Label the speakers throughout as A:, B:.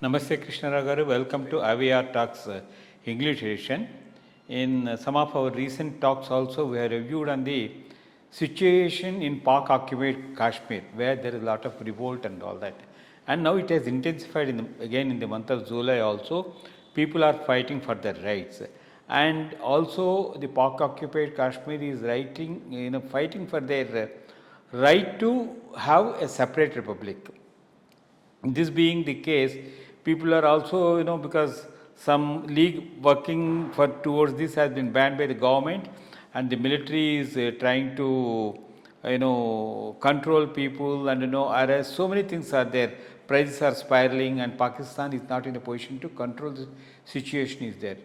A: Namaste Krishna Rao garu. Welcome to IYR Talks English edition. In some of our recent talks also we have reviewed on the situation in Pak-occupied Kashmir, where there is a lot of revolt and all that. And now it has intensified again in the month of July also. People are fighting for their rights. And also the Pak-occupied Kashmir is fighting for their right to have a separate republic. This being the case, people are also, because some league working towards this has been banned by the government, and the military is trying to, control people and arrest. So many things are there. Prices are spiraling, and Pakistan is not in a position to control the situation is there.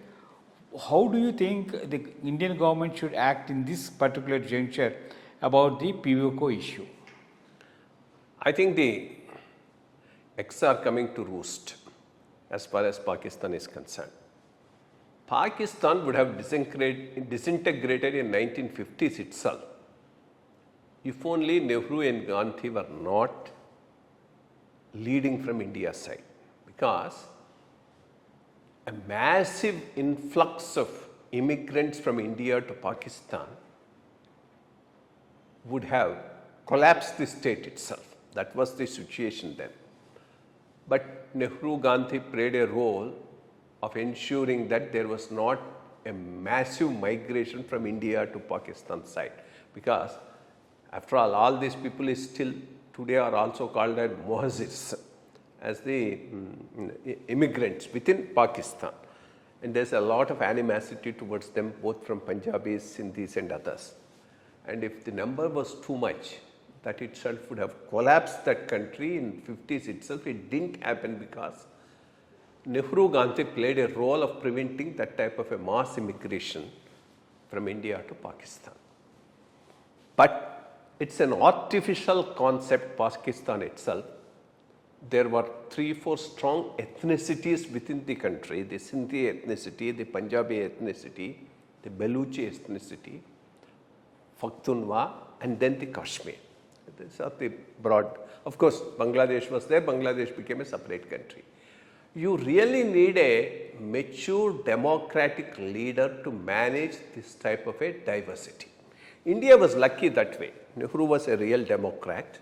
A: How do you think the Indian government should act in this particular juncture about the POK issue?
B: I think the eggs are coming to roost as far as Pakistan is concerned. Pakistan would have disintegrated in 1950s itself if only Nehru and Gandhi were not leading from India's side, because a massive influx of immigrants from India to Pakistan would have collapsed the state itself. That was the situation then. But Nehru Gandhi played a role of ensuring that there was not a massive migration from India to Pakistan side, because after all these people is still today are also called as muhajirs, as the immigrants within Pakistan, and there's a lot of animosity towards them, both from Punjabis, Sindhis and others. And if the number was too much, that itself would have collapsed that country in 50s itself. It didn't happen because Nehru Gandhi played a role of preventing that type of a mass immigration from India to Pakistan. But it's an artificial concept, Pakistan itself. There were 3-4 strong ethnicities within the country: the Sindhi ethnicity, the Punjabi ethnicity, the Baluchi ethnicity, Pakhtunkhwa, and then the Kashmir. These are the broad. Of course, Bangladesh was there. Bangladesh became a separate country. You really need a mature democratic leader to manage this type of a diversity. India was lucky that way. Nehru was a real democrat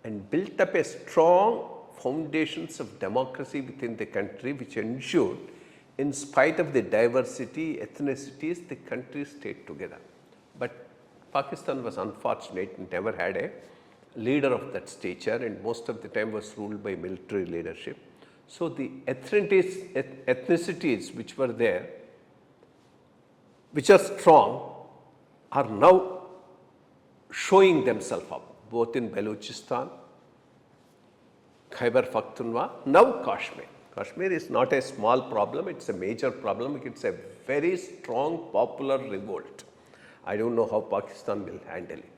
B: and built up a strong foundations of democracy within the country, which ensured, in spite of the diversity, ethnicities, the country stayed together. But Pakistan was unfortunate and never had a leader of that stature, and most of the time was ruled by military leadership. So the ethnicities which were there, which are strong, are now showing themselves up, both in Balochistan, Khyber Pakhtunkhwa, now Kashmir. Kashmir is not a small problem, it's a major problem. It's a very strong popular revolt. I don't know how Pakistan will handle it.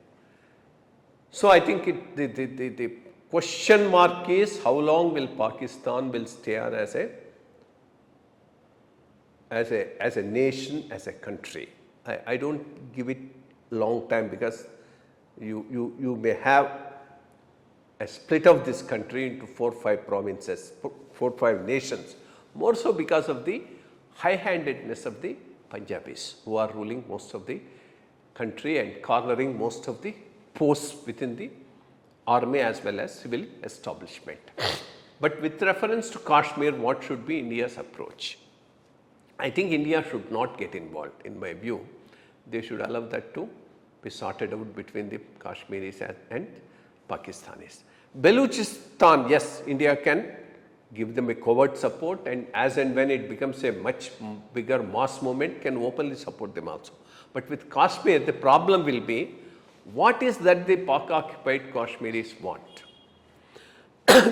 B: So I think the question mark is how long will Pakistan will stay on as a nation, as a country. I don't give it long time, because you may have a split of this country into 4 or 5 provinces, 4 or 5 nations, more so because of the high-handedness of the Punjabis, who are ruling most of the country and cornering most of the posts within the army as well as civil establishment. But with reference to Kashmir, what should be India's approach? I think India should not get involved, in my view. They should allow that to be sorted out between the Kashmiris and Pakistanis. Balochistan, yes, India can give them a covert support, and as and when it becomes a much bigger mass movement, can openly support them also. But with Kashmir, the problem will be, what is that the Pak-occupied Kashmiris want?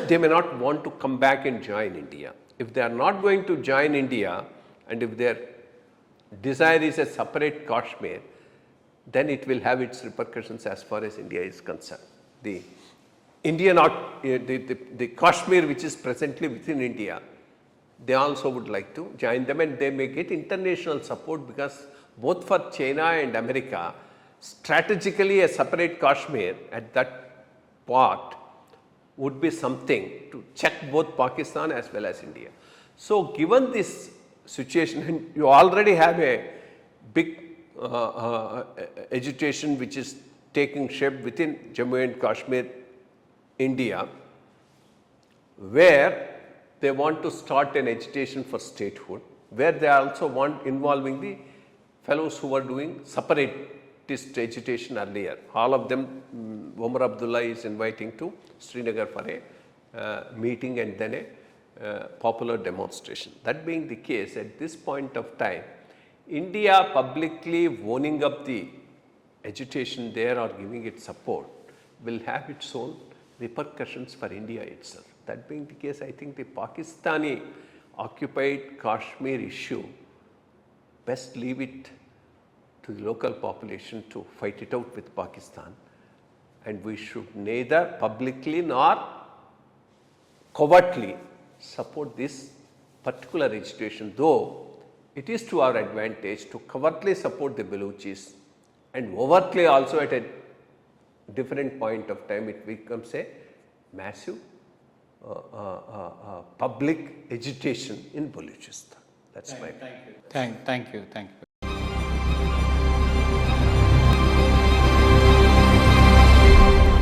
B: They may not want to come back and join India. If they are not going to join India, and if their desire is a separate Kashmir, then it will have its repercussions as far as India is concerned. The Kashmir which is presently within India, they also would like to join them, and they may get international support, because both for China and America, strategically a separate Kashmir at that part would be something to check both Pakistan as well as India. So given this situation, and you already have a big agitation which is taking shape within Jammu and Kashmir, India, where they want to start an agitation for statehood, where they also want involving the fellows who were doing separatist agitation earlier. All of them, Omar Abdullah is inviting to Srinagar for a meeting and then a popular demonstration. That being the case, at this point of time, India publicly owning up the agitation there or giving it support will have its own repercussions for India itself. That being the case, I think the Pakistani occupied Kashmir issue, best leave it to the local population to fight it out with Pakistan, and we should neither publicly nor covertly support this particular agitation, though it is to our advantage to covertly support the Baluchis, and overtly also at a different point of time it becomes a massive public agitation in Baluchistan. That's my
A: Thank you. Thank you.